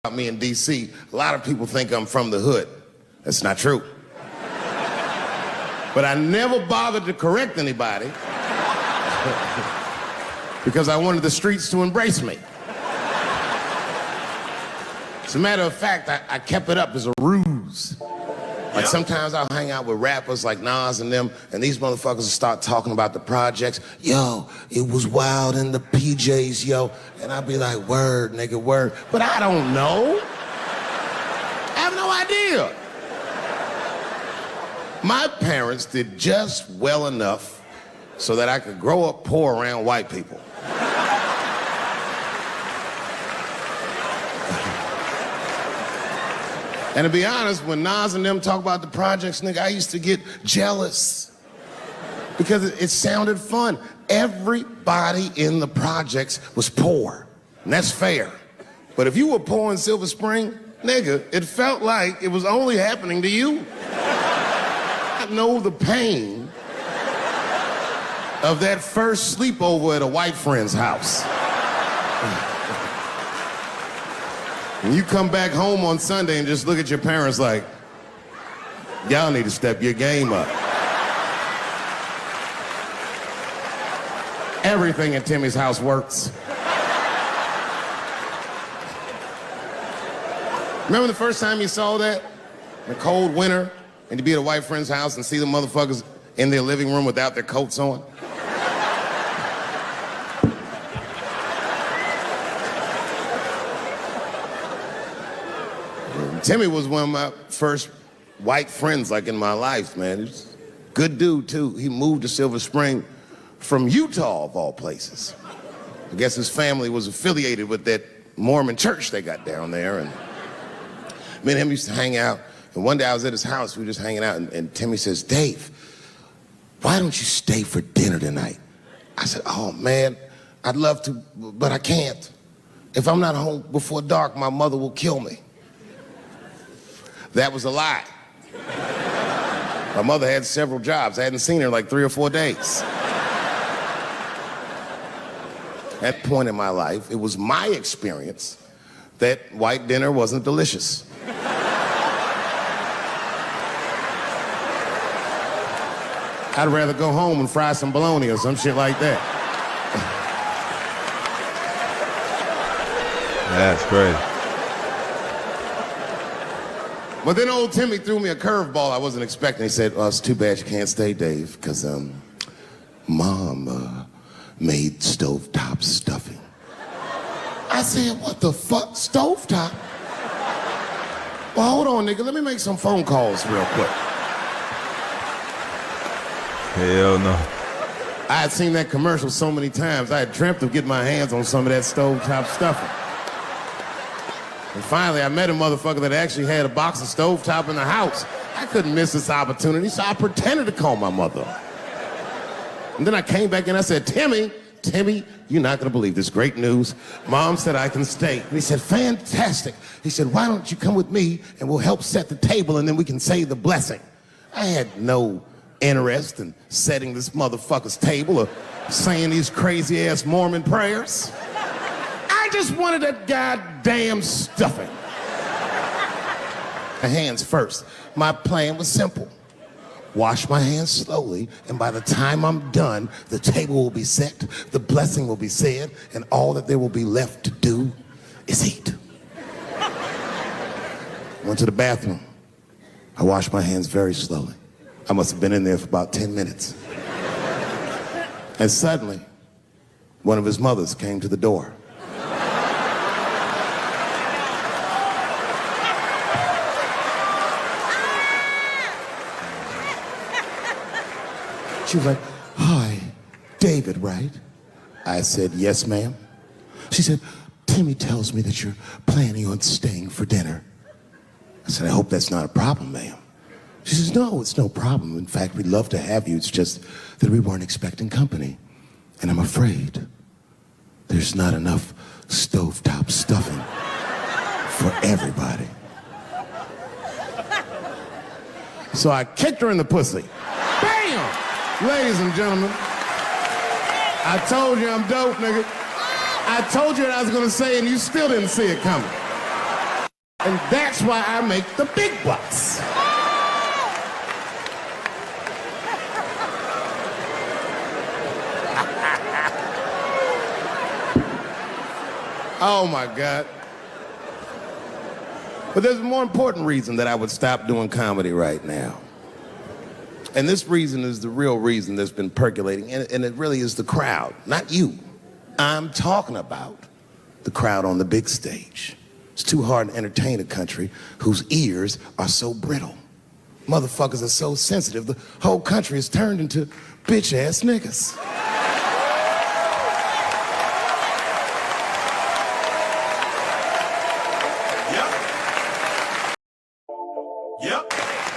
About me in D.C., a lot of people think I'm from the hood. That's not true. But I never bothered to correct anybody because I wanted the streets to embrace me. As a matter of fact, I kept it up as a ruse. Like sometimes I'll hang out with rappers like Nas and them, and these motherfuckers will start talking about the projects. Yo, it was wild in the PJs, yo. And I'll be like, word, nigga, word. But I don't know. I have no idea. My parents did just well enough so that I could grow up poor around white people. And to be honest, when Nas and them talk about the projects, nigga, I used to get jealous because it sounded fun. Everybody in the projects was poor, and that's fair. But if you were poor in Silver Spring, nigga, it felt like it was only happening to you. I know the pain of that first sleepover at a white friend's house. And you come back home on Sunday and just look at your parents like, y'all need to step your game up. Everything at Timmy's house works. Remember the first time you saw that? In a cold winter, and you'd be at a white friend's house and see the motherfuckers in their living room without their coats on? Timmy was one of my first white friends, like, in my life, man. He was a good dude, too. He moved to Silver Spring from Utah, of all places. I guess his family was affiliated with that Mormon church they got down there, and me and him used to hang out. And one day I was at his house, we were just hanging out, and Timmy says, Dave, why don't you stay for dinner tonight? I said, oh, man, I'd love to, but I can't. If I'm not home before dark, my mother will kill me. That was a lie. My mother had several jobs. I hadn't seen her in like 3 or 4 days. At that point in my life, it was my experience that white dinner wasn't delicious. I'd rather go home and fry some bologna or some shit like that. That's great. But then old Timmy threw me a curveball I wasn't expecting. He said, well, it's too bad you can't stay, Dave, because Mom made stovetop stuffing. I said, what the fuck, stovetop? Well, hold on, nigga, let me make some phone calls real quick. Hell no. I had seen that commercial so many times, I had dreamt of getting my hands on some of that stovetop stuffing. And finally, I met a motherfucker that actually had a box of stovetop in the house. I couldn't miss this opportunity, so I pretended to call my mother. And then I came back and I said, Timmy, you're not gonna believe this great news. Mom said I can stay. And he said, fantastic. He said, why don't you come with me and we'll help set the table and then we can say the blessing. I had no interest in setting this motherfucker's table or saying these crazy ass Mormon prayers. I just wanted that goddamn stuffing. My hands first. My plan was simple. Wash my hands slowly, and by the time I'm done, the table will be set, the blessing will be said, and all that there will be left to do is eat. Went to the bathroom. I washed my hands very slowly. I must have been in there for about 10 minutes. And suddenly, one of his mothers came to the door. She was like, hi, David, right? I said, yes, ma'am. She said, Timmy tells me that you're planning on staying for dinner. I said, I hope that's not a problem, ma'am. She says, no, it's no problem. In fact, we'd love to have you. It's just that we weren't expecting company. And I'm afraid there's not enough stovetop stuffing for everybody. So I kicked her in the pussy. Bam! Ladies and gentlemen, I told you I'm dope, nigga. I told you what I was gonna say and you still didn't see it coming. And that's why I make the big bucks. Oh my God. But there's a more important reason that I would stop doing comedy right now. And this reason is the real reason that's been percolating, and it really is the crowd, not you. I'm talking about the crowd on the big stage. It's too hard to entertain a country whose ears are so brittle. Motherfuckers are so sensitive, the whole country is turned into bitch-ass niggas.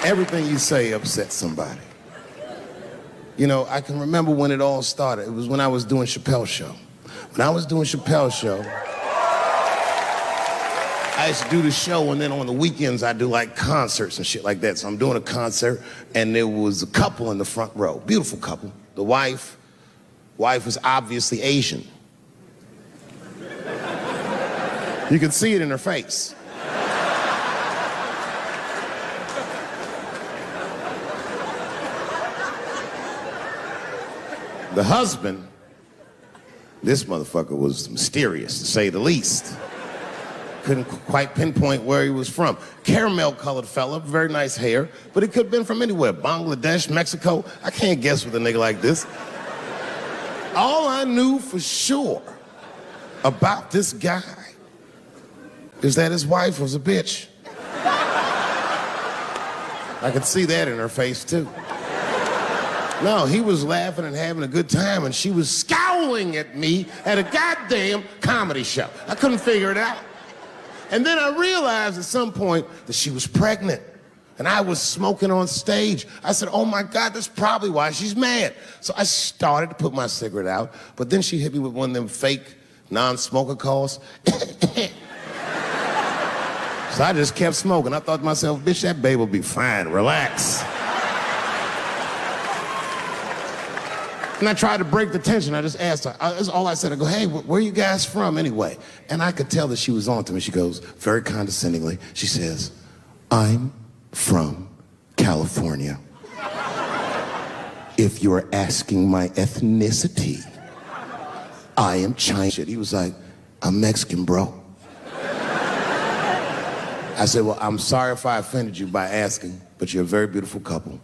Everything you say upsets somebody. You know, I can remember when it all started. It was when I was doing Chappelle's show. When I was doing Chappelle's show, I used to do the show, and then on the weekends I do like concerts and shit like that. So I'm doing a concert, and there was a couple in the front row, beautiful couple. The wife was obviously Asian. You could see it in her face. The husband, this motherfucker was mysterious, to say the least. Couldn't quite pinpoint where he was from. Caramel-colored fella, very nice hair, but he could have been from anywhere. Bangladesh, Mexico. I can't guess with a nigga like this. All I knew for sure about this guy is that his wife was a bitch. I could see that in her face, too. No, he was laughing and having a good time, and she was scowling at me at a goddamn comedy show. I couldn't figure it out. And then I realized at some point that she was pregnant, and I was smoking on stage. I said, oh my God, that's probably why she's mad. So I started to put my cigarette out, but then she hit me with one of them fake non-smoker calls. So I just kept smoking. I thought to myself, bitch, that babe will be fine, relax. And I tried to break the tension. I just asked her. That's all I said. I go, hey, where are you guys from anyway? And I could tell that she was on to me. She goes, very condescendingly, she says, I'm from California. If you're asking my ethnicity, I am Chinese. He was like, I'm Mexican, bro. I said, well, I'm sorry if I offended you by asking, but you're a very beautiful couple.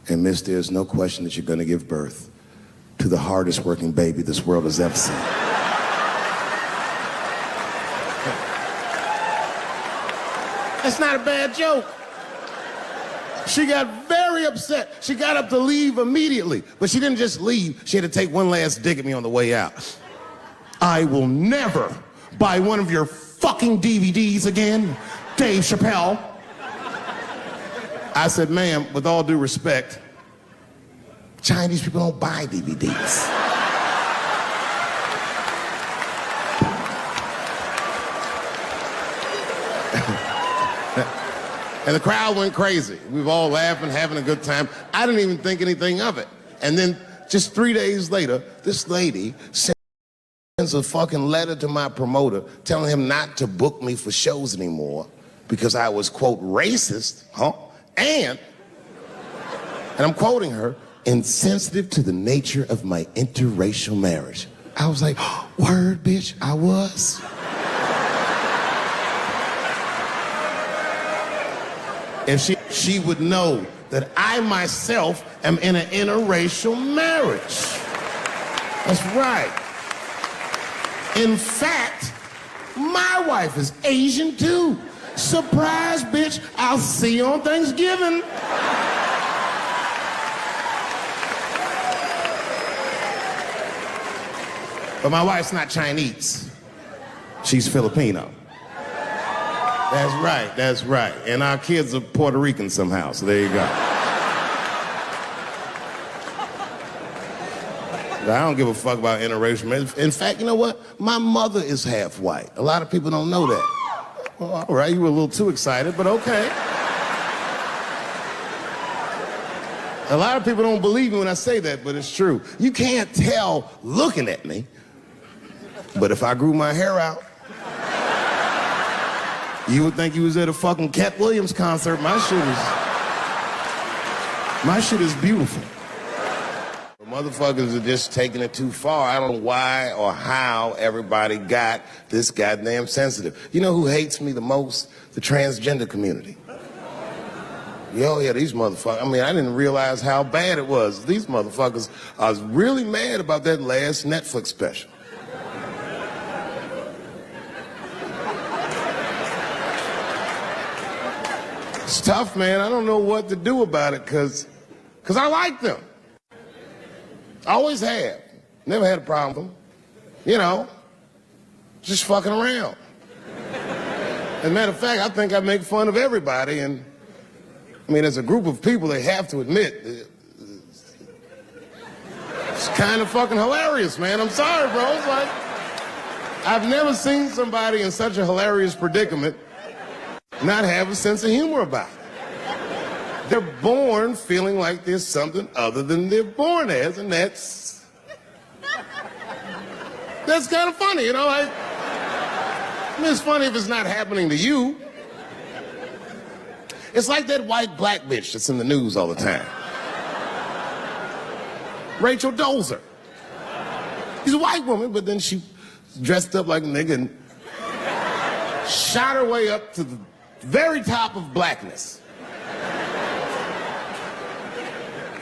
And miss, there's no question that you're gonna give birth to the hardest working baby this world has ever seen. That's not a bad joke. She got very upset. She got up to leave immediately, but she didn't just leave. She had to take one last dig at me on the way out. I will never buy one of your fucking DVDs again, Dave Chappelle. I said, ma'am, with all due respect, Chinese people don't buy DVDs. And the crowd went crazy. We were all laughing, having a good time. I didn't even think anything of it. And then just 3 days later, this lady sends a fucking letter to my promoter telling him not to book me for shows anymore because I was, quote, racist, and I'm quoting her, insensitive to the nature of my interracial marriage. I was like, oh, word, bitch, I was. If she would know that I myself am in an interracial marriage. That's right. In fact, my wife is Asian too. Surprise, bitch, I'll see you on Thanksgiving. But my wife's not Chinese. She's Filipino. That's right, that's right. And our kids are Puerto Rican somehow, so there you go. I don't give a fuck about interracial marriage. In fact, you know what? My mother is half white. A lot of people don't know that. Well, all right, you were a little too excited, but okay. A lot of people don't believe me when I say that, but it's true. You can't tell looking at me, but if I grew my hair out, You would think you was at a fucking Cat Williams concert. My shit is beautiful. Motherfuckers are just taking it too far. I don't know why or how everybody got this goddamn sensitive. You know who hates me the most? The transgender community. Yo, yeah, these motherfuckers. I mean, I didn't realize how bad it was. These motherfuckers are really mad about that last Netflix special. It's tough, man. I don't know what to do about it because I like them. I always have. Never had a problem with them. You know, just fucking around. As a matter of fact, I think I make fun of everybody. And, I mean, as a group of people, they have to admit, it's kind of fucking hilarious, man. I'm sorry, bro. It's like, I've never seen somebody in such a hilarious predicament not have a sense of humor about it. They're born feeling like there's something other than they're born as, and that's kind of funny, you know? I mean, it's funny if it's not happening to you. It's like that white black bitch that's in the news all the time. Rachel Dolezal. She's a white woman, but then she dressed up like a nigga and shot her way up to the very top of blackness.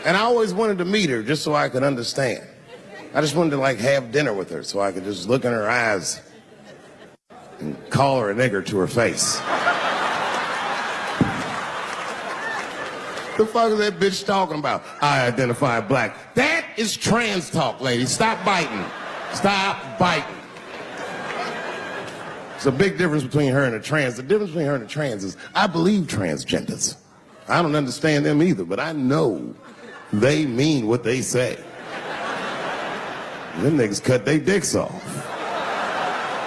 And I always wanted to meet her just so I could understand. I just wanted to like have dinner with her so I could just look in her eyes and call her a nigger to her face. The fuck is that bitch talking about? I identify black. That is trans talk, lady. Stop biting. Stop biting. There's a big difference between her and a trans. The difference between her and a trans is I believe transgenders. I don't understand them either, but I know they mean what they say. Them niggas cut their dicks off.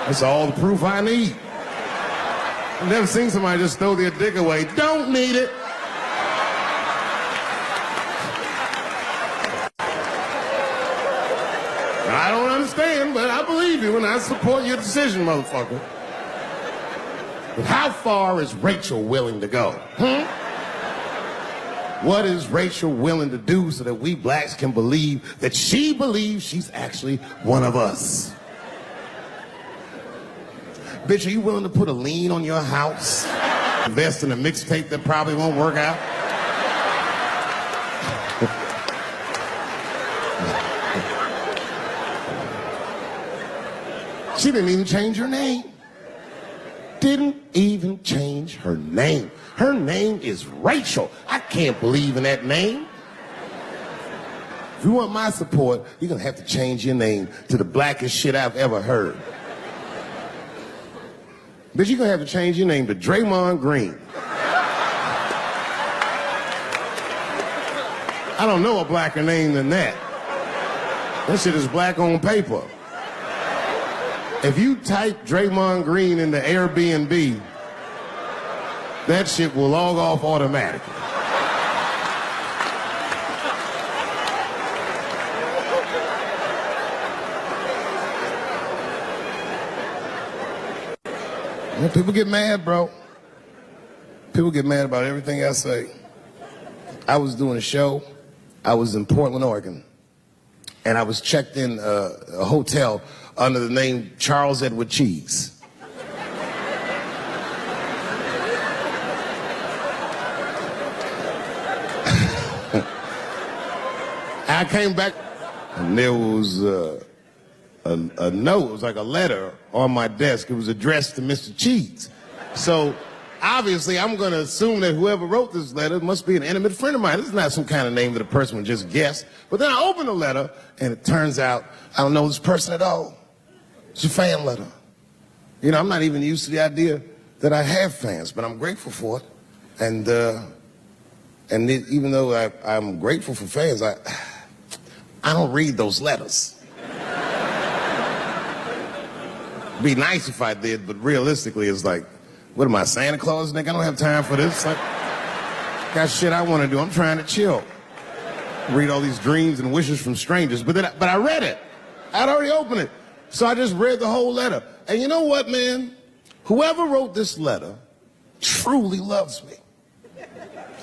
That's all the proof I need. I've never seen somebody just throw their dick away. Don't need it. I don't understand, but I believe you and I support your decision, motherfucker. But how far is Rachel willing to go? What is Rachel willing to do so that we blacks can believe that she believes she's actually one of us? Bitch, are you willing to put a lien on your house? Invest in a mixtape that probably won't work out? She didn't even change her name. Didn't even change her name. Her name is Rachel. I can't believe in that name. If you want my support, you're gonna have to change your name to the blackest shit I've ever heard. Bitch, you're gonna have to change your name to Draymond Green. I don't know a blacker name than that. That shit is black on paper. If you type Draymond Green into Airbnb, that shit will log off automatically. Well, people get mad, bro. People get mad about everything I say. I was doing a show. I was in Portland, Oregon. And I was checked in a hotel under the name Charles Edward Cheese. I came back and there was a note. It was like a letter on my desk. It was addressed to Mr. Cheese. So obviously I'm going to assume that whoever wrote this letter must be an intimate friend of mine. This is not some kind of name that a person would just guess. But then I opened the letter and it turns out I don't know this person at all. It's a fan letter. You know, I'm not even used to the idea that I have fans, but I'm grateful for it. And even though I'm grateful for fans, I don't read those letters. It'd be nice if I did, but realistically, it's like, what am I, Santa Claus, nigga? I don't have time for this. Like, got shit I want to do. I'm trying to chill. Read all these dreams and wishes from strangers. But I read it. I'd already opened it. So I just read the whole letter. And you know what, man? Whoever wrote this letter truly loves me.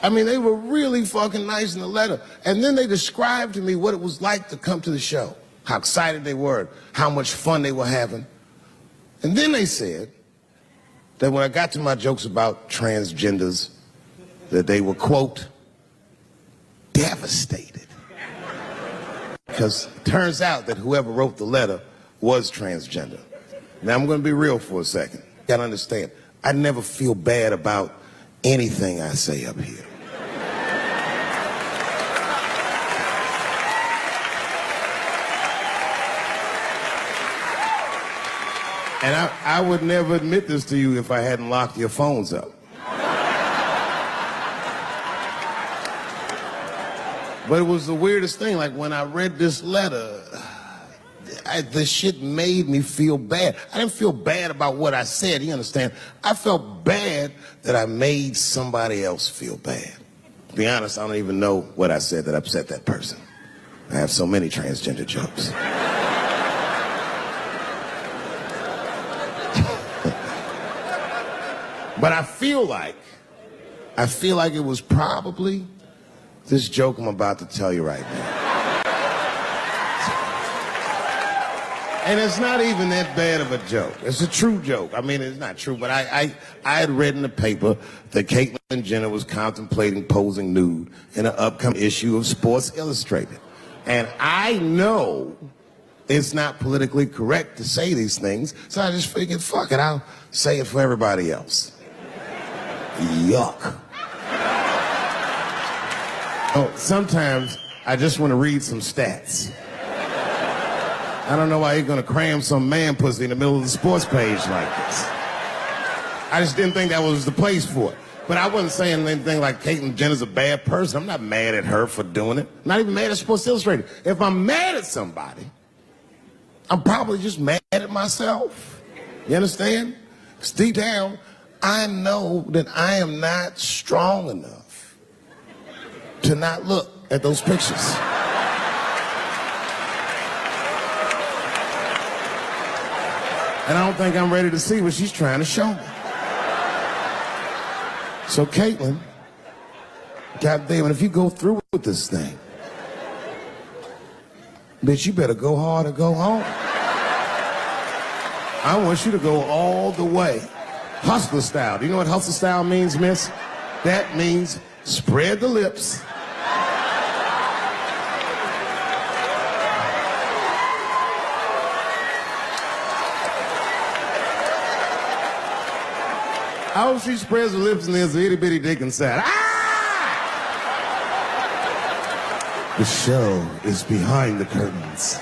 I mean, they were really fucking nice in the letter. And then they described to me what it was like to come to the show, how excited they were, how much fun they were having. And then they said that when I got to my jokes about transgenders, that they were, quote, devastated. Because it turns out that whoever wrote the letter was transgender. Now, I'm going to be real for a second. You got to understand, I never feel bad about anything I say up here. And I would never admit this to you if I hadn't locked your phones up. But it was the weirdest thing. Like, when I read this letter, this shit made me feel bad. I didn't feel bad about what I said, you understand? I felt bad that I made somebody else feel bad. To be honest, I don't even know what I said that upset that person. I have so many transgender jokes. But I feel like it was probably this joke I'm about to tell you right now. And it's not even that bad of a joke. It's a true joke. I mean, it's not true, but I had read in the paper that Caitlyn Jenner was contemplating posing nude in an upcoming issue of Sports Illustrated. And I know it's not politically correct to say these things, so I just figured, fuck it, I'll say it for everybody else. Yuck. Oh, sometimes I just want to read some stats. I don't know why you're going to cram some man pussy in the middle of the sports page like this. I just didn't think that was the place for it. But I wasn't saying anything like Caitlyn Jenner's a bad person. I'm not mad at her for doing it. I'm not even mad at Sports Illustrated. If I'm mad at somebody, I'm probably just mad at myself. You understand? Because deep down, I know that I am not strong enough to not look at those pictures. And I don't think I'm ready to see what she's trying to show me. So Caitlyn, goddamn, if you go through with this thing, bitch, you better go hard or go home. I want you to go all the way. Hustler style. Do you know what hustler style means, miss? That means spread the lips. I hope she spreads her lips and there's an itty bitty dick inside. Ah! The show is behind the curtains.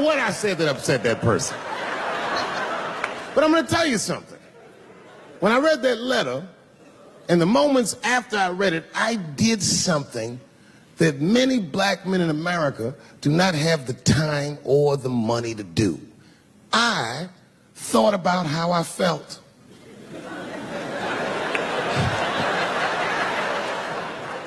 What I said that upset that person. But I'm going to tell you something. When I read that letter, in the moments after I read it, I did something that many black men in America do not have the time or the money to do. I thought about how I felt.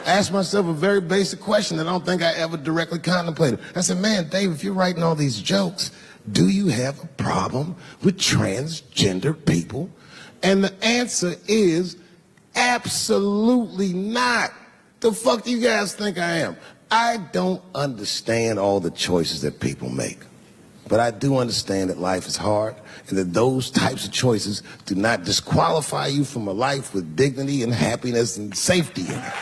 I asked myself a very basic question that I don't think I ever directly contemplated. I said, man, Dave, if you're writing all these jokes, do you have a problem with transgender people? And the answer is absolutely not. The fuck do you guys think I am? I don't understand all the choices that people make. But I do understand that life is hard and that those types of choices do not disqualify you from a life with dignity and happiness and safety in it.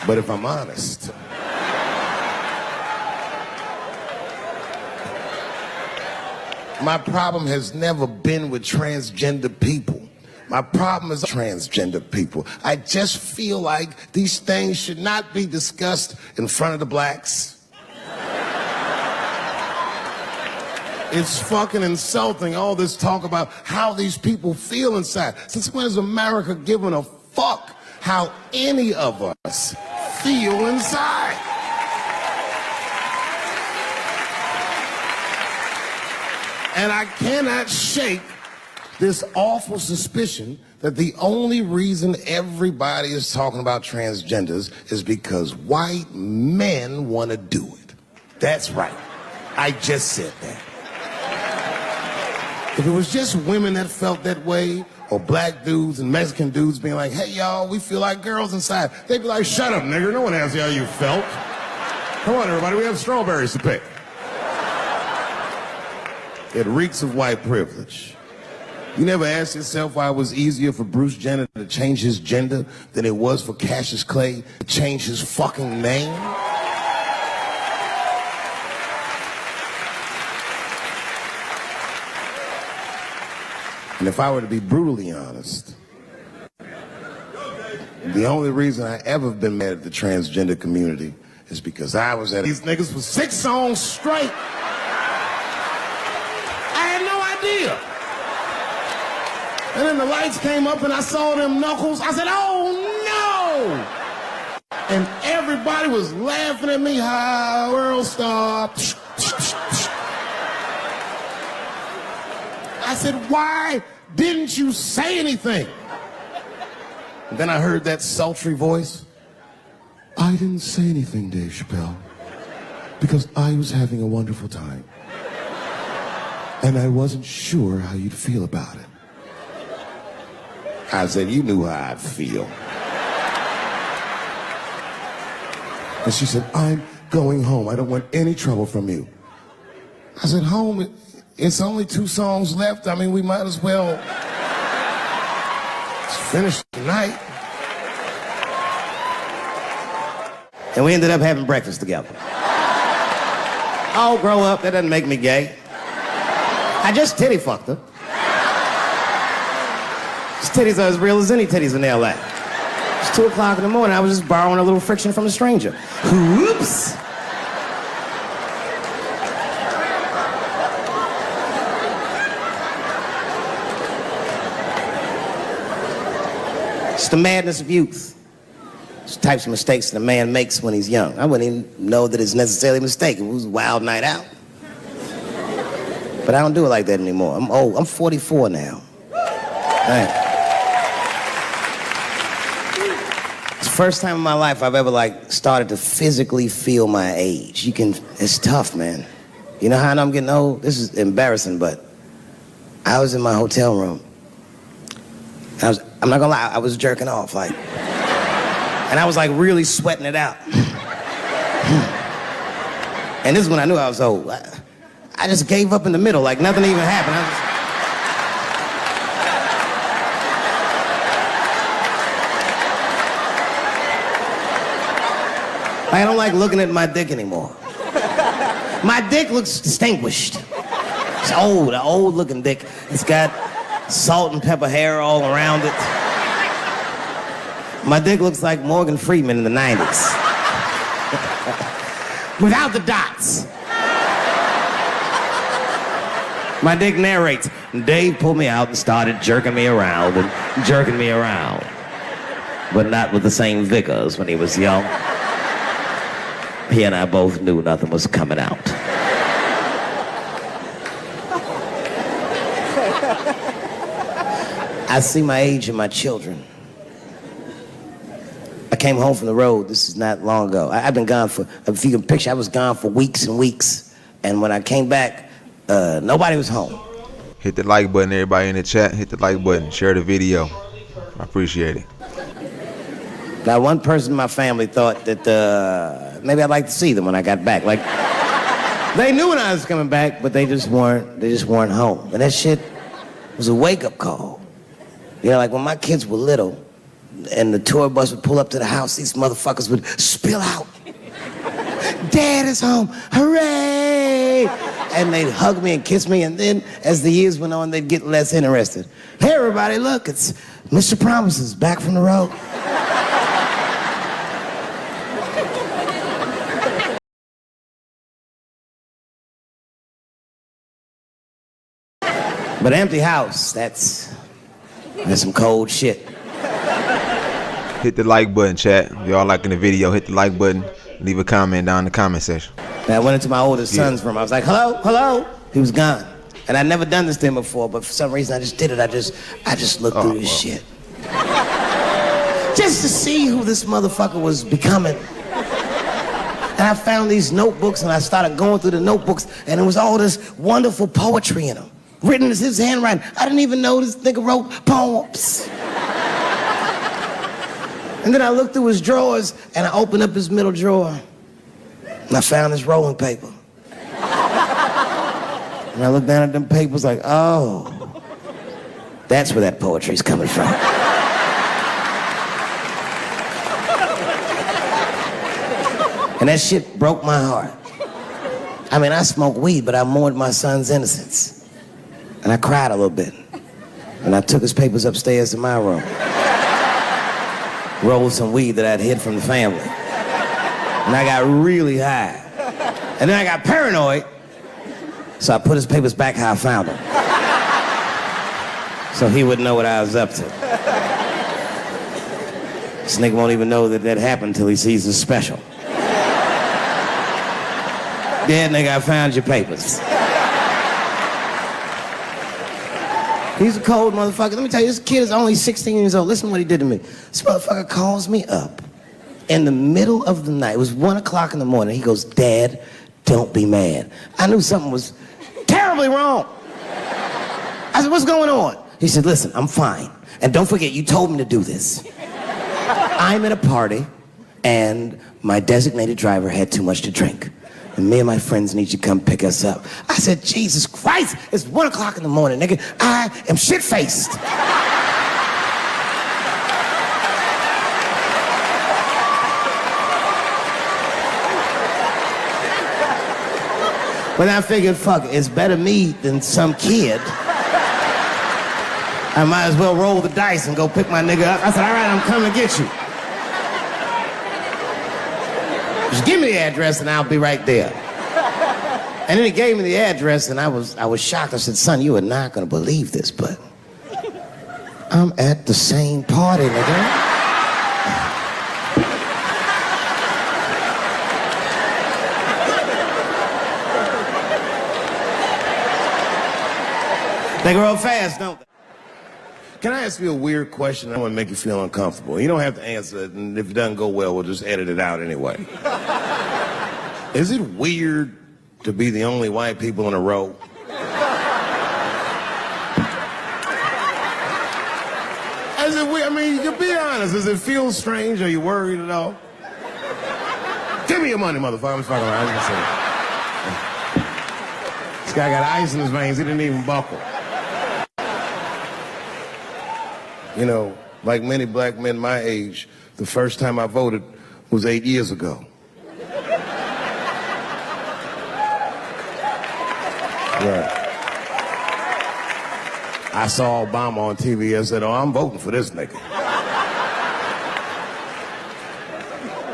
But if I'm honest, my problem has never been with transgender people. My problem is transgender people. I just feel like these things should not be discussed in front of the blacks. It's fucking insulting, all this talk about how these people feel inside. Since when has America given a fuck how any of us feel inside? And I cannot shake this awful suspicion that the only reason everybody is talking about transgenders is because white men want to do it. That's right. I just said that. If it was just women that felt that way, or black dudes and Mexican dudes being like, hey, y'all, we feel like girls inside, they'd be like, shut up, nigger. No one asked you how you felt. Come on, everybody, we have strawberries to pick. It reeks of white privilege. You never asked yourself why it was easier for Bruce Jenner to change his gender than it was for Cassius Clay to change his fucking name? And if I were to be brutally honest, the only reason I ever been mad at the transgender community is because I was at these niggas for 6 songs straight. I had no idea. And then the lights came up and I saw them knuckles. I said, oh no! And everybody was laughing at me. Hi, world star. I said, why didn't you say anything? And then I heard that sultry voice. I didn't say anything, Dave Chappelle, because I was having a wonderful time. And I wasn't sure how you'd feel about it. I said, you knew how I'd feel. And she said, I'm going home. I don't want any trouble from you. I said, home? It's only 2 songs left. I mean, we might as well finish tonight. And we ended up having breakfast together. Oh, grow up. That doesn't make me gay. I just titty fucked her. His titties are as real as any titties in L.A. It's 2 o'clock in the morning. I was just borrowing a little friction from a stranger. Whoops. It's the madness of youth. It's the types of mistakes that a man makes when he's young. I wouldn't even know that it's necessarily a mistake. It was a wild night out. But I don't do it like that anymore. I'm old. I'm 44 now. Man. It's the first time in my life I've ever started to physically feel my age. It's tough, man. You know how I know I'm getting old? This is embarrassing, but I was in my hotel room. I'm not gonna lie, I was jerking off, and I was really sweating it out. And this is when I knew I was old. I just gave up in the middle, nothing even happened. I don't like looking at my dick anymore. My dick looks distinguished. It's old, an old looking dick. It's got salt and pepper hair all around it. My dick looks like Morgan Freeman in the 90s. Without the dots. My dick narrates. Dave pulled me out and started jerking me around and jerking me around. But not with the same vigor as when he was young. He and I both knew nothing was coming out. I see my age in my children. I came home from the road. This is not long ago. I've been gone for, if you can picture, I was gone for weeks and weeks. And when I came back, nobody was home. Hit the like button, everybody in the chat. Hit the like button. Share the video. I appreciate it. Now, one person in my family thought that maybe I'd like to see them when I got back. They knew when I was coming back, but they just weren't home. And that shit was a wake-up call. You know, when my kids were little and the tour bus would pull up to the house, these motherfuckers would spill out. Dad is home, hooray! And they'd hug me and kiss me, and then as the years went on, they'd get less interested. Hey, everybody, look, it's Mr. Promises back from the road. But empty house, that's some cold shit. Hit the like button, chat. If y'all liking the video, hit the like button. Leave a comment down in the comment section. And I went into my oldest son's room. I was like, hello, hello. He was gone. And I'd never done this to him before, but for some reason I just did it. I just looked through his shit. Just to see who this motherfucker was becoming. And I found these notebooks and I started going through the notebooks and there was all this wonderful poetry in them. Written in his handwriting. I didn't even know this nigga wrote poems. And then I looked through his drawers and I opened up his middle drawer and I found this rolling paper. And I looked down at them papers like, oh, that's where that poetry's coming from. And that shit broke my heart. I mean, I smoked weed, but I mourned my son's innocence. And I cried a little bit. And I took his papers upstairs to my room. Rolled some weed that I'd hid from the family. And I got really high. And then I got paranoid, so I put his papers back how I found them. So he wouldn't know what I was up to. This nigga won't even know that that happened until he sees the special. Yeah, nigga, I found your papers. He's a cold motherfucker. Let me tell you, this kid is only 16 years old. Listen to what he did to me. This motherfucker calls me up in the middle of the night. It was 1 o'clock in the morning. He goes, Dad, don't be mad. I knew something was terribly wrong. I said, what's going on? He said, listen, I'm fine. And don't forget, you told me to do this. I'm at a party, and my designated driver had too much to drink. And me and my friends need you to come pick us up. I said, Jesus Christ, it's 1 o'clock in the morning, nigga. I am shit-faced. But I figured, fuck, it's better me than some kid. I might as well roll the dice and go pick my nigga up. I said, all right, I'm coming to get you. Just give me the address and I'll be right there. And then he gave me the address and I was shocked. I said, son, you are not gonna believe this, but I'm at the same party, nigga. They grow up fast, don't they? Can I ask you a weird question? I want to make you feel uncomfortable. You don't have to answer it, and if it doesn't go well, we'll just edit it out anyway. Is it weird to be the only white people in a row? Is it weird? I mean, you can be honest. Does it feel strange? Are you worried at all? Give me your money, motherfucker. I'm just fucking around. This guy got ice in his veins. He didn't even buckle. You know, like many black men my age, the first time I voted was 8 years ago. Right. I saw Obama on TV and said, oh, I'm voting for this nigga.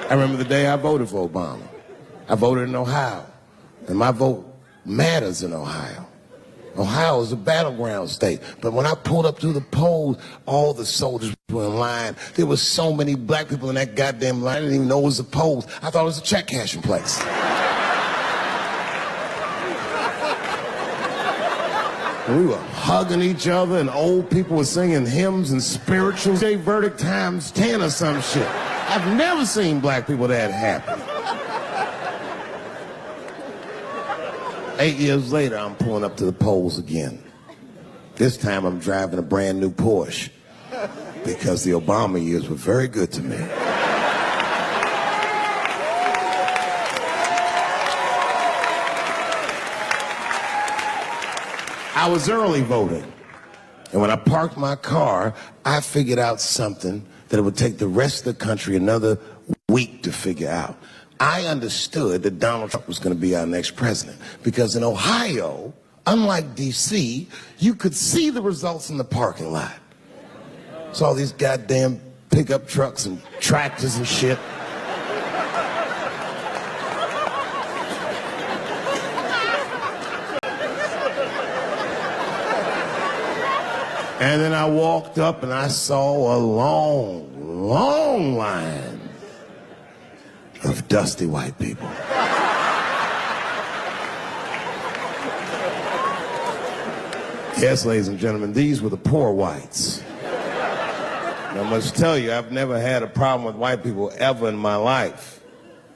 I remember the day I voted for Obama. I voted in Ohio, and my vote matters in Ohio. Ohio is a battleground state. But when I pulled up to the polls, all the soldiers were in line. There were so many black people in that goddamn line. I didn't even know it was the polls. I thought it was a check cashing place. And we were hugging each other, and old people were singing hymns and spirituals. Day verdict times 10 or some shit. I've never seen black people that happy. 8 years later, I'm pulling up to the polls again. This time I'm driving a brand new Porsche because the Obama years were very good to me. I was early voting, and when I parked my car, I figured out something that it would take the rest of the country another week to figure out. I understood that Donald Trump was going to be our next president because in Ohio, unlike D.C., you could see the results in the parking lot. Saw these goddamn pickup trucks and tractors and shit. And then I walked up and I saw a long, long line of dusty white people. Yes, ladies and gentlemen, these were the poor whites. And I must tell you, I've never had a problem with white people ever in my life.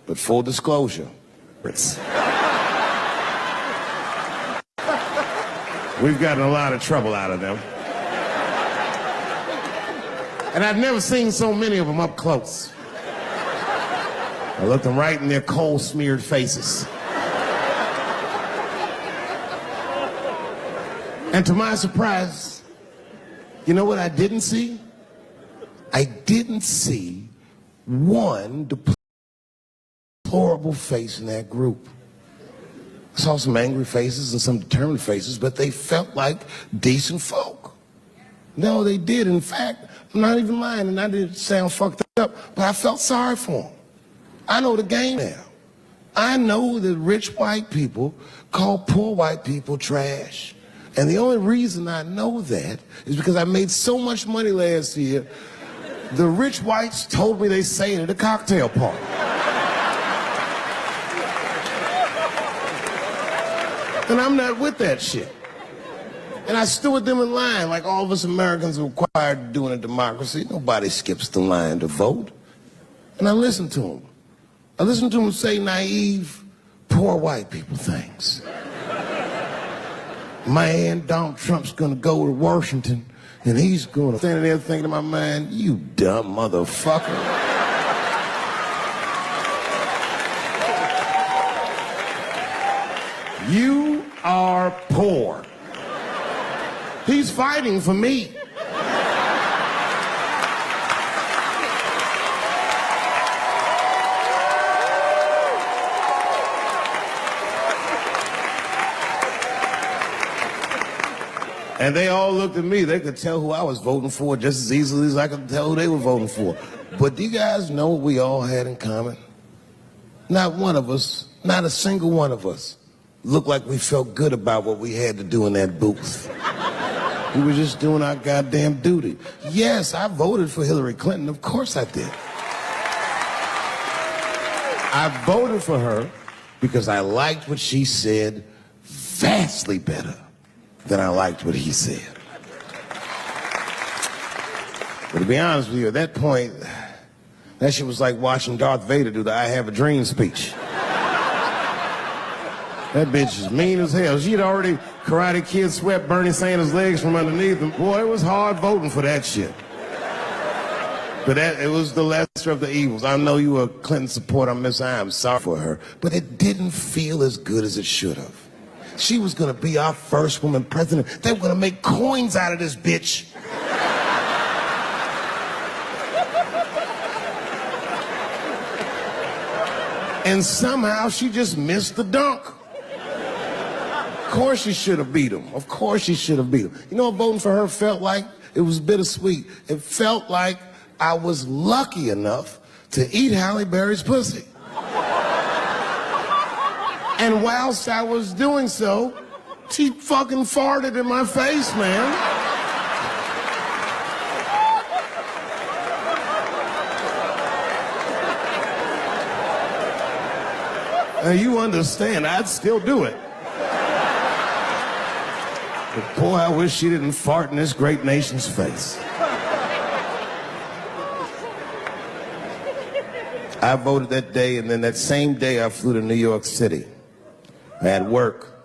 But full disclosure, we've gotten a lot of trouble out of them. And I've never seen so many of them up close. I looked them right in their coal-smeared faces. And to my surprise, you know what I didn't see? I didn't see one deplorable face in that group. I saw some angry faces and some determined faces, but they felt like decent folk. No, they did. In fact, I'm not even lying, and I didn't sound fucked up, but I felt sorry for them. I know the game now. I know that rich white people call poor white people trash. And the only reason I know that is because I made so much money last year, the rich whites told me they say it at a cocktail party. And I'm not with that shit. And I stood with them in line like all of us Americans are required to do in a democracy. Nobody skips the line to vote. And I listened to them. I listened to them say naive, poor white people things. Man, Donald Trump's gonna go to Washington and he's gonna stand there thinking to my mind, you dumb motherfucker. You are poor. He's fighting for me. And they all looked at me. They could tell who I was voting for just as easily as I could tell who they were voting for. But do you guys know what we all had in common? Not one of us, not a single one of us, looked like we felt good about what we had to do in that booth. We were just doing our goddamn duty. Yes, I voted for Hillary Clinton. Of course I did. I voted for her because I liked what she said vastly better than I liked what he said. But to be honest with you, at that point, that shit was like watching Darth Vader do the I Have a Dream speech. That bitch is mean as hell. She'd already Karate Kid swept Bernie Sanders' legs from underneath him. Boy, it was hard voting for that shit. But it was the lesser of the evils. I know you were a Clinton supporter, Miss I. I'm sorry for her. But it didn't feel as good as it should have. She was gonna be our first woman president. They were gonna make coins out of this bitch. And somehow she just missed the dunk. Of course she should have beat him. Of course she should have beat him. You know what voting for her felt like? It was bittersweet. It felt like I was lucky enough to eat Halle Berry's pussy. And whilst I was doing so, she fucking farted in my face, man. Now you understand, I'd still do it. But boy, I wish she didn't fart in this great nation's face. I voted that day, and then that same day I flew to New York City. I had work.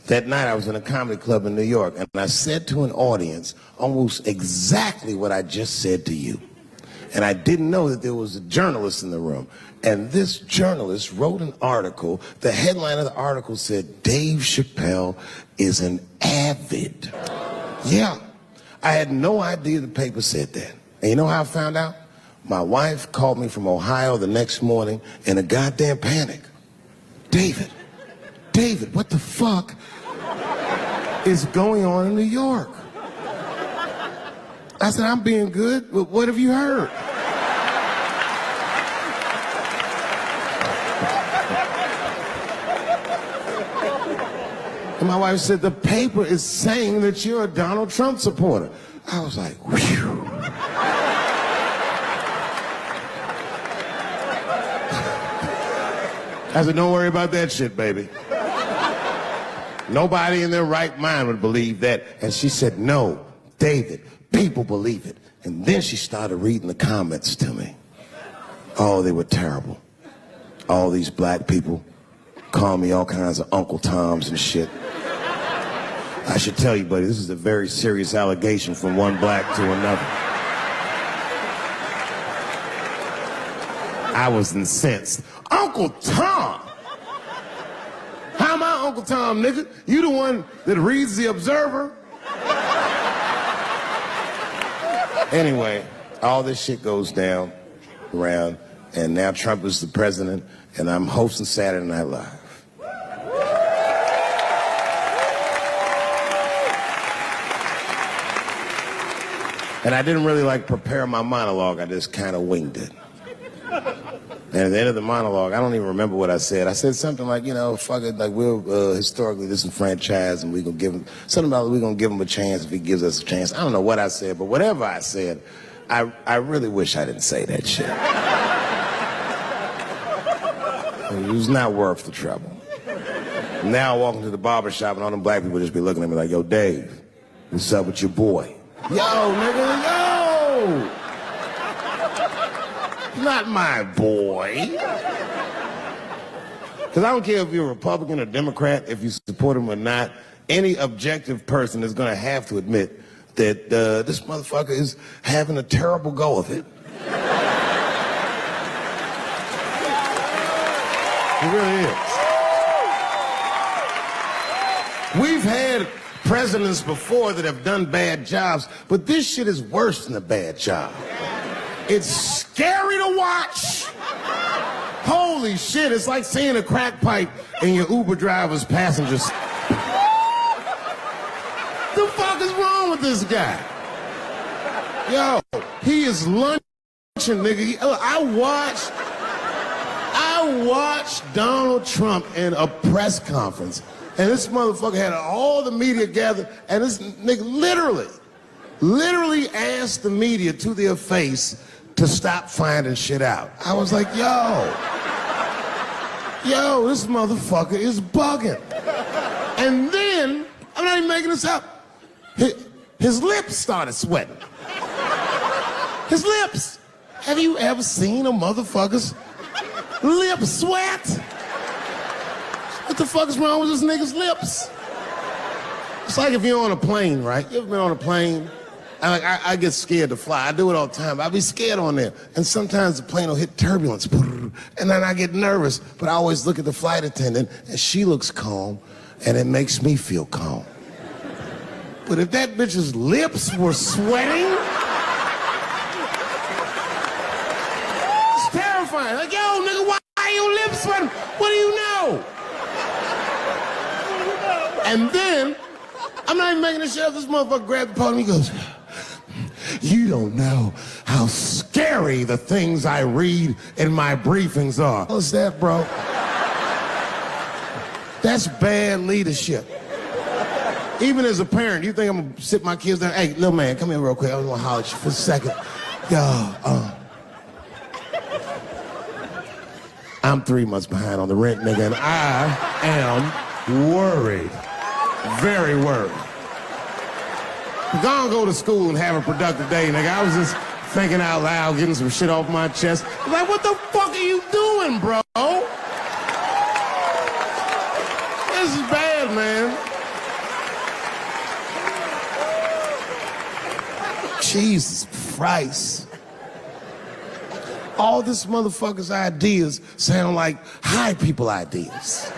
That night I was in a comedy club in New York, and I said to an audience almost exactly what I just said to you. And I didn't know that there was a journalist in the room. And this journalist wrote an article. The headline of the article said, Dave Chappelle is an avid. Yeah. I had no idea the paper said that. And you know how I found out? My wife called me from Ohio the next morning in a goddamn panic. David, what the fuck is going on in New York? I said, I'm being good, but what have you heard? And my wife said, the paper is saying that you're a Donald Trump supporter. I was like, whew. I said, don't worry about that shit, baby. Nobody in their right mind would believe that. And she said, no, David, people believe it. And then she started reading the comments to me. Oh, they were terrible. All these black people call me all kinds of Uncle Toms and shit. I should tell you, buddy, this is a very serious allegation from one black to another. I was incensed. Uncle Tom? How am I Uncle Tom, nigga? You the one that reads the Observer? Anyway, all this shit goes down around, and now Trump is the president, and I'm hosting Saturday Night Live. And I didn't really prepare my monologue. I just kind of winged it. And at the end of the monologue, I don't even remember what I said. I said something like, fuck it, we're historically disenfranchised, and we're gonna give him something about we're gonna give him a chance if he gives us a chance. I don't know what I said, but whatever I said, I really wish I didn't say that shit. It was not worth the trouble. Now I walk into the barber shop and all them black people just be looking at me like, yo, Dave, what's up with your boy? Yo, nigga, yo! Not my boy. Because I don't care if you're a Republican or Democrat, if you support him or not, any objective person is going to have to admit that this motherfucker is having a terrible go of it. It really is. We've had presidents before that have done bad jobs, but this shit is worse than a bad job. It's scary to watch. Holy shit, it's like seeing a crack pipe in your Uber driver's passengers. The fuck is wrong with this guy? Yo, he is lunching, nigga. I watched Donald Trump in a press conference, and this motherfucker had all the media gathered, and this nigga literally asked the media to their face to stop finding shit out. I was like, yo, this motherfucker is bugging. And then, I'm not even making this up, his lips started sweating. His lips. Have you ever seen a motherfucker's lip sweat? What the fuck is wrong with this nigga's lips? It's like if you're on a plane, right? You ever been on a plane? I get scared to fly. I do it all the time. I be scared on there. And sometimes the plane will hit turbulence. And then I get nervous. But I always look at the flight attendant, and she looks calm, and it makes me feel calm. But if that bitch's lips were sweating, it's terrifying. Like, yo, nigga, why are your lips sweating? What do you know? And then, I'm not even making this shit up. This motherfucker grabbed the podium. He goes, you don't know how scary the things I read in my briefings are. What's that, bro? That's bad leadership. Even as a parent, you think I'm gonna sit my kids down? Hey, little man, come here real quick. I was gonna holler at you for a second. Yo, I'm 3 months behind on the rent, nigga, and I am worried. Very worried. Go to school and have a productive day, nigga. I was just thinking out loud, getting some shit off my chest. I'm like, what the fuck are you doing, bro? This is bad, man. Jesus Christ. All this motherfucker's ideas sound like high people ideas.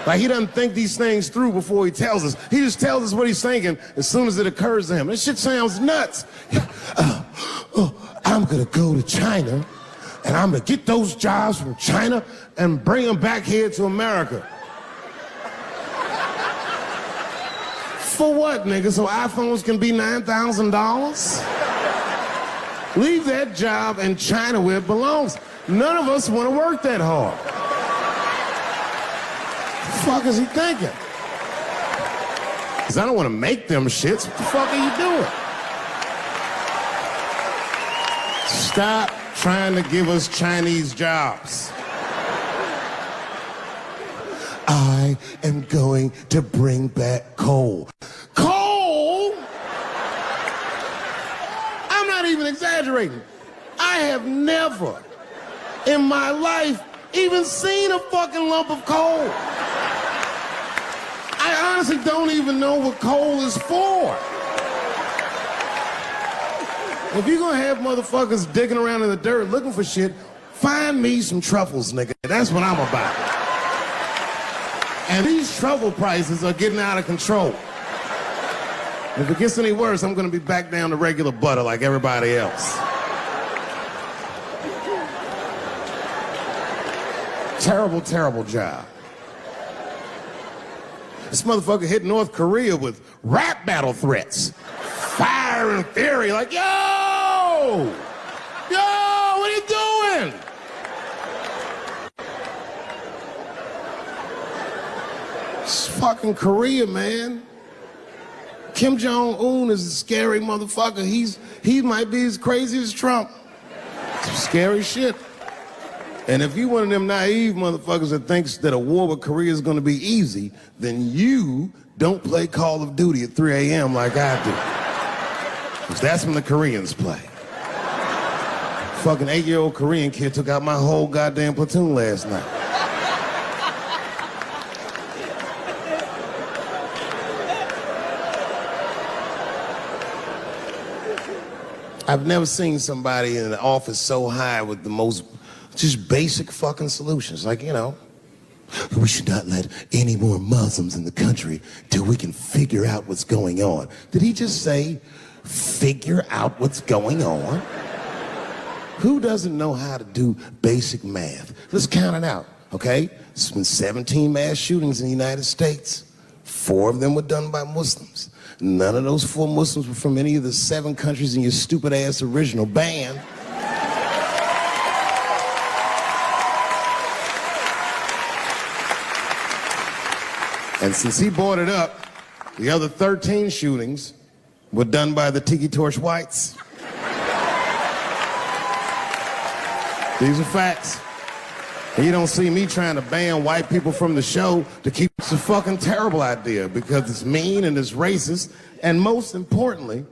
Like, he doesn't think these things through before he tells us. He just tells us what he's thinking as soon as it occurs to him. This shit sounds nuts. I'm gonna go to China, and I'm gonna get those jobs from China and bring them back here to America. For what, nigga? So iPhones can be $9,000? Leave that job in China where it belongs. None of us want to work that hard. What the fuck is he thinking? Because I don't want to make them shits. What the fuck are you doing? Stop trying to give us Chinese jobs. I am going to bring back coal. Coal? I'm not even exaggerating. I have never in my life even seen a fucking lump of coal. I honestly don't even know what coal is for. If you're gonna have motherfuckers digging around in the dirt looking for shit, find me some truffles, nigga. That's what I'm about. And these truffle prices are getting out of control. If it gets any worse, I'm gonna be back down to regular butter like everybody else. Terrible, terrible job. This motherfucker hit North Korea with rap battle threats. Fire and fury, like, yo! Yo, what are you doing? It's fucking Korea, man. Kim Jong-un is a scary motherfucker. He might be as crazy as Trump. Some scary shit. And if you one of them naive motherfuckers that thinks that a war with Korea is gonna be easy, then you don't play Call of Duty at 3 a.m. like I do. Because that's when the Koreans play. Fucking 8-year-old Korean kid took out my whole goddamn platoon last night. I've never seen somebody in the office so high with the most just basic fucking solutions. Like, you know, we should not let any more Muslims in the country till we can figure out what's going on. Did he just say, figure out what's going on? Who doesn't know how to do basic math? Let's count it out, okay? There's been 17 mass shootings in the United States. 4 of them were done by Muslims. None of those 4 Muslims were from any of the 7 countries in your stupid ass original band. And since he brought it up, the other 13 shootings were done by the Tiki Torch whites. These are facts. And you don't see me trying to ban white people from the show to keep it's a fucking terrible idea because it's mean and it's racist. And most importantly,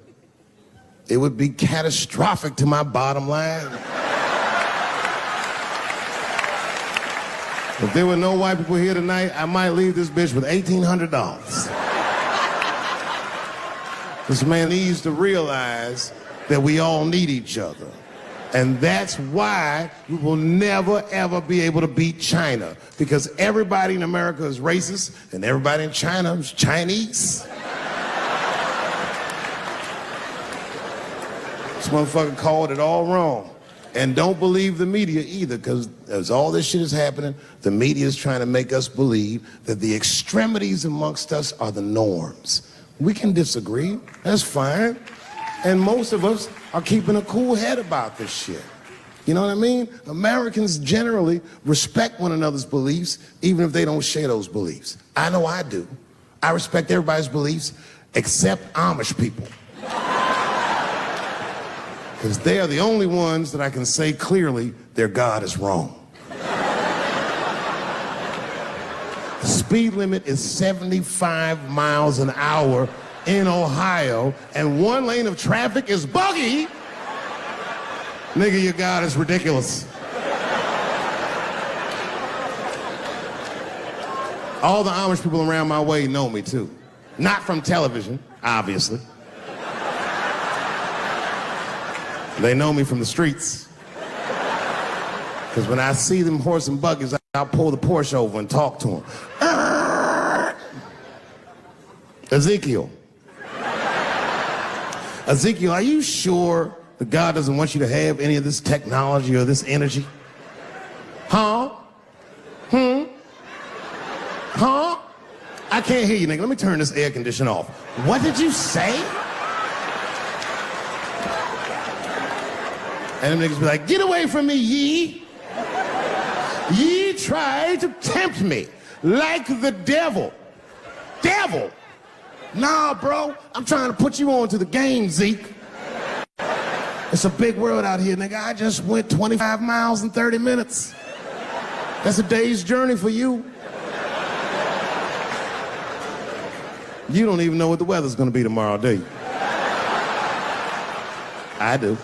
it would be catastrophic to my bottom line. If there were no white people here tonight, I might leave this bitch with $1,800. This man needs to realize that we all need each other. And that's why we will never, ever be able to beat China. Because everybody in America is racist, and everybody in China is Chinese. This motherfucker called it all wrong. And don't believe the media either, because as all this shit is happening, the media is trying to make us believe that the extremities amongst us are the norms. We can disagree, that's fine. And most of us are keeping a cool head about this shit. You know what I mean? Americans generally respect one another's beliefs, even if they don't share those beliefs. I know I do. I respect everybody's beliefs, except Amish people. Because they are the only ones that I can say clearly their God is wrong. The speed limit is 75 miles an hour in Ohio, and 1 lane of traffic is buggy. Nigga, your God is ridiculous. All the Amish people around my way know me too. Not from television, obviously. They know me from the streets. Because when I see them horse and buggies, I'll pull the Porsche over and talk to them. Ezekiel, are you sure that God doesn't want you to have any of this technology or this energy? Huh? Huh? I can't hear you, nigga. Let me turn this air conditioner off. What did you say? And them niggas be like, get away from me, ye. Ye try to tempt me like the devil. Devil? Nah, bro, I'm trying to put you on to the game, Zeke. It's a big world out here, nigga. I just went 25 miles in 30 minutes. That's a day's journey for you. You don't even know what the weather's gonna be tomorrow, do you? I do.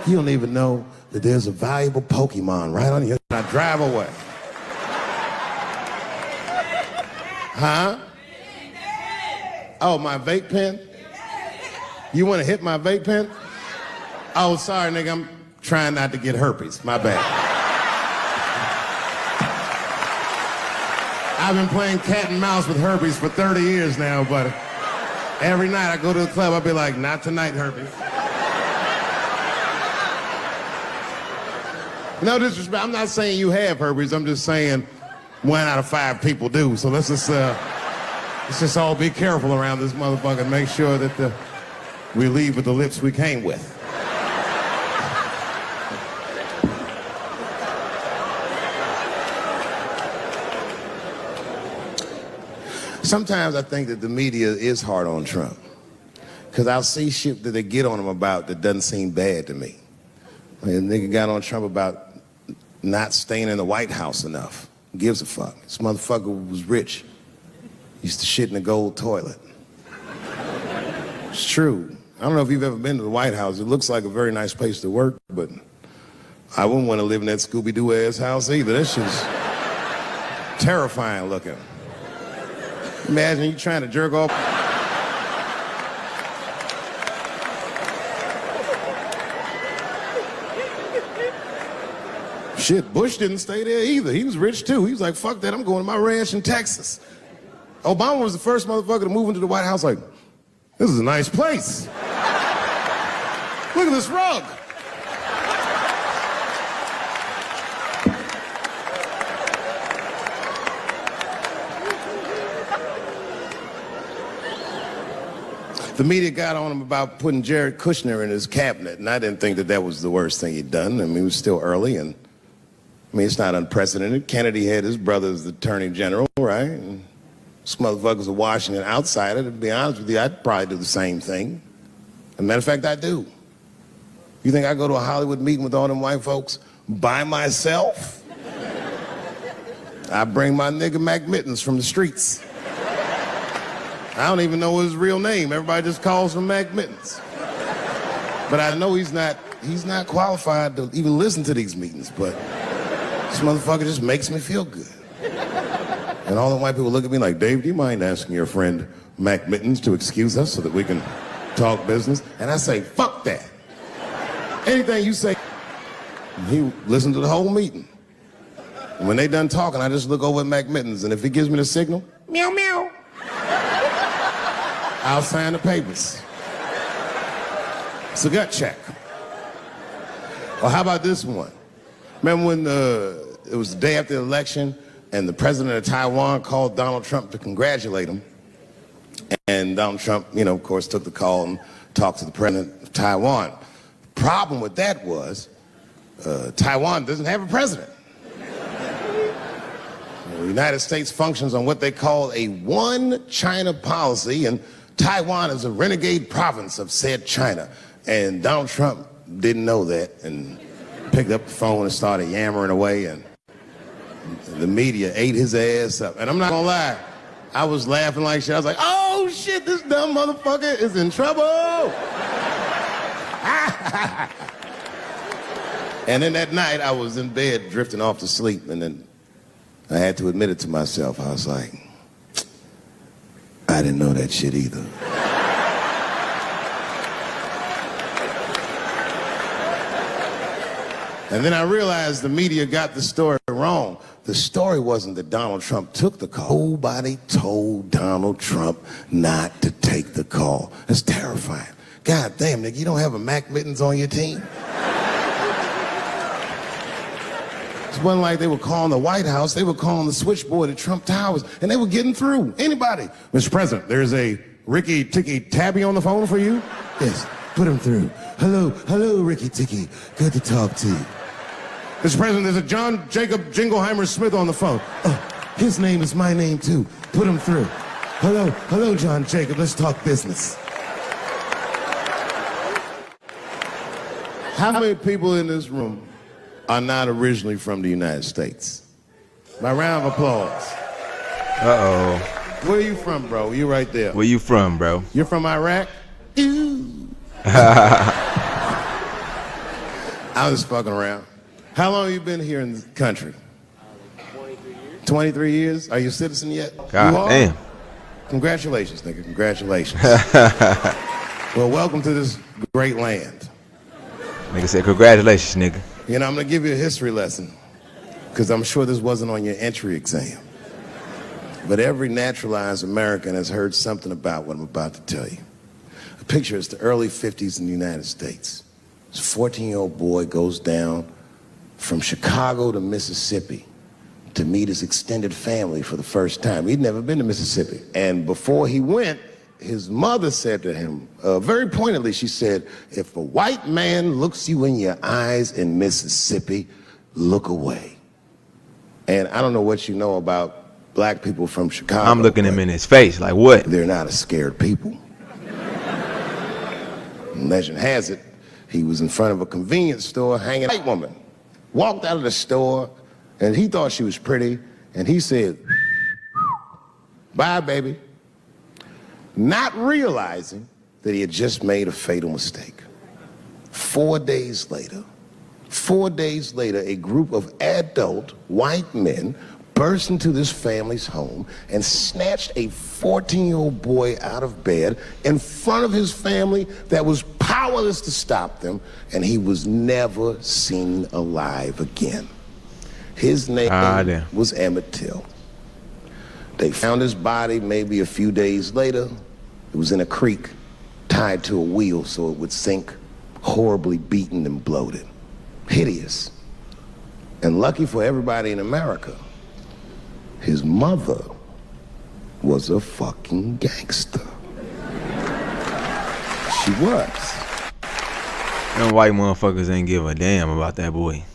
You don't even know that there's a valuable Pokemon right on your... I drive away. Huh? Oh, my vape pen? You want to hit my vape pen? Oh, sorry, nigga. I'm trying not to get herpes. My bad. I've been playing cat and mouse with herpes for 30 years now, but every night I go to the club, I'll be like, not tonight, herpes. No disrespect. I'm not saying you have herpes. I'm just saying 1 out of 5 people do. So let's just all be careful around this motherfucker and make sure that we leave with the lips we came with. Sometimes I think that the media is hard on Trump. Because I'll see shit that they get on him about that doesn't seem bad to me. I mean, the nigga got on Trump about not staying in the White House enough. Who gives a fuck? This motherfucker was rich. Used to shit in a gold toilet. It's true. I don't know if you've ever been to the White House. It looks like a very nice place to work, but I wouldn't want to live in that Scooby-Doo ass house either. That shit's terrifying looking. Imagine you trying to jerk off. Shit, Bush didn't stay there either. He was rich too. He was like, fuck that, I'm going to my ranch in Texas. Obama was the first motherfucker to move into the White House like, this is a nice place. Look at this rug. The media got on him about putting Jared Kushner in his cabinet, and I didn't think that that was the worst thing he'd done. I mean, it was still early, and I mean, it's not unprecedented. Kennedy had his brother as the attorney general, right? And this motherfucker's a Washington outsider. To be honest with you, I'd probably do the same thing. As a matter of fact, I do. You think I go to a Hollywood meeting with all them white folks by myself? I bring my nigga Mac Mittens from the streets. I don't even know his real name. Everybody just calls him Mac Mittens. But I know he's not qualified to even listen to these meetings, but this motherfucker just makes me feel good. And all the white people look at me like, Dave, do you mind asking your friend Mac Mittens to excuse us so that we can talk business? And I say, fuck that. Anything you say, he listened to the whole meeting. And when they done talking, I just look over at Mac Mittens, and if he gives me the signal, meow, meow, I'll sign the papers. It's a gut check. Or how about this one? Remember when it was the day after the election and the president of Taiwan called Donald Trump to congratulate him? And Donald Trump, you know, of course, took the call and talked to the president of Taiwan. Problem with that was Taiwan doesn't have a president. The United States functions on what they call a one China policy, and Taiwan is a renegade province of said China. And Donald Trump didn't know that and picked up the phone and started yammering away, and the media ate his ass up. And I'm not gonna lie, I was laughing like shit. I was like, oh shit, this dumb motherfucker is in trouble. And then that night I was in bed drifting off to sleep, and then I had to admit it to myself. I was like, I didn't know that shit either. And then I realized the media got the story wrong. The story wasn't that Donald Trump took the call. Nobody told Donald Trump not to take the call. That's terrifying. God damn, nigga, you don't have a Mac Mittens on your team? It wasn't like they were calling the White House. They were calling the switchboard at Trump Towers, and they were getting through. Anybody. Mr. President, there's a Ricky Ticky Tabby on the phone for you? Yes, put him through. Hello, Ricky Ticky. Good to talk to you. Mr. President, there's a John Jacob Jingleheimer Smith on the phone. Oh, his name is my name, too. Put him through. Hello, John Jacob. Let's talk business. How many people in this room are not originally from the United States? By round of applause. Uh-oh. Where you from, bro? You right there. Where you from, bro? You're from Iraq? Ew. I was fucking around. How long have you been here in the country? 23 years. 23 years? Are you a citizen yet? God you are? damn. Congratulations, nigga. Congratulations. Well, welcome to this great land. Nigga said, congratulations, nigga. You know, I'm gonna give you a history lesson, because I'm sure this wasn't on your entry exam. But every naturalized American has heard something about what I'm about to tell you. A picture is the early 50s in the United States. This 14-year-old boy goes down from Chicago to Mississippi to meet his extended family for the first time. He'd never been to Mississippi. And before he went, his mother said to him, very pointedly, she said, if a white man looks you in your eyes in Mississippi, look away. And I don't know what you know about black people from Chicago. I'm looking him in his face, like what? They're not a scared people. Legend has it, he was in front of a convenience store hanging out. A white woman walked out of the store, and he thought she was pretty, and he said, bye, baby. Not realizing that he had just made a fatal mistake. 4 days later, a group of adult white men burst into this family's home and snatched a 14-year-old boy out of bed in front of his family that was powerless to stop them, and he was never seen alive again. His name was Emmett Till. They found his body maybe a few days later. It was in a creek, tied to a wheel so it would sink, horribly beaten and bloated. Hideous. And lucky for everybody in America, his mother was a fucking gangster. She was. Them white motherfuckers ain't give a damn about that boy.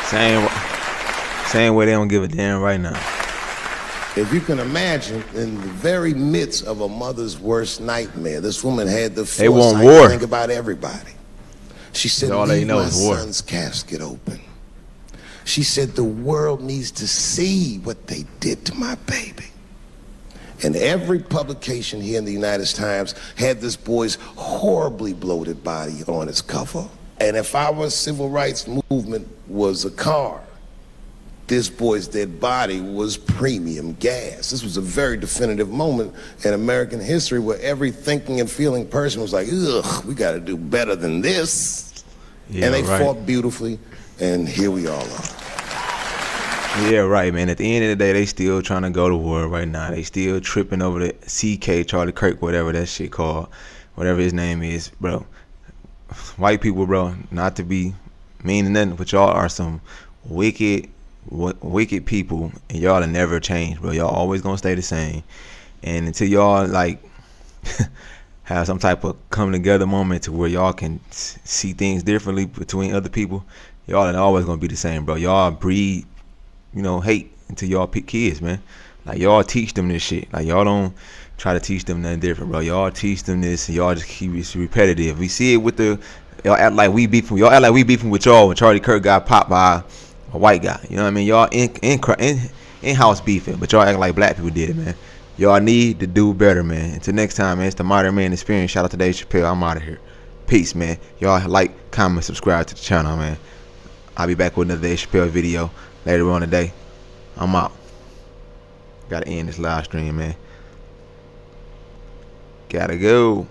Same way they don't give a damn right now. If you can imagine, in the very midst of a mother's worst nightmare, this woman had the foresight to think about everybody. She said, leave my son's casket open. She said, the world needs to see what they did to my baby. And every publication here in the United Times had this boy's horribly bloated body on its cover. And if our civil rights movement was a car, this boy's dead body was premium gas. This was a very definitive moment in American history where every thinking and feeling person was like, ugh, we gotta do better than this. Yeah, and they fought beautifully, and here we all are. Yeah, right, man. At the end of the day, they still trying to go to war right now. They still tripping over the CK, Charlie Kirk, whatever that shit called, whatever his name is, bro. White people, bro, not to be mean to nothing, but y'all are some wicked people, and y'all will never change, bro. Y'all always gonna stay the same. And until y'all like have some type of come together moment to where y'all can see things differently between other people, y'all are always gonna be the same, bro. Y'all breed, hate into y'all kids, man. Like, y'all teach them this shit. Like, y'all don't try to teach them nothing different, bro. Y'all teach them this, and y'all just keep it repetitive. We see it with y'all act like we beefing with y'all when Charlie Kirk got popped by a white guy. You know what I mean? Y'all in-house beefing, but y'all acting like black people did it, man. Y'all need to do better, man. Until next time, man, it's the Modern Man Experience. Shout out to Dave Chappelle. I'm out of here. Peace, man. Y'all like, comment, subscribe to the channel, man. I'll be back with another Dave Chappelle video later on today. I'm out. Gotta end this live stream, man. Gotta go.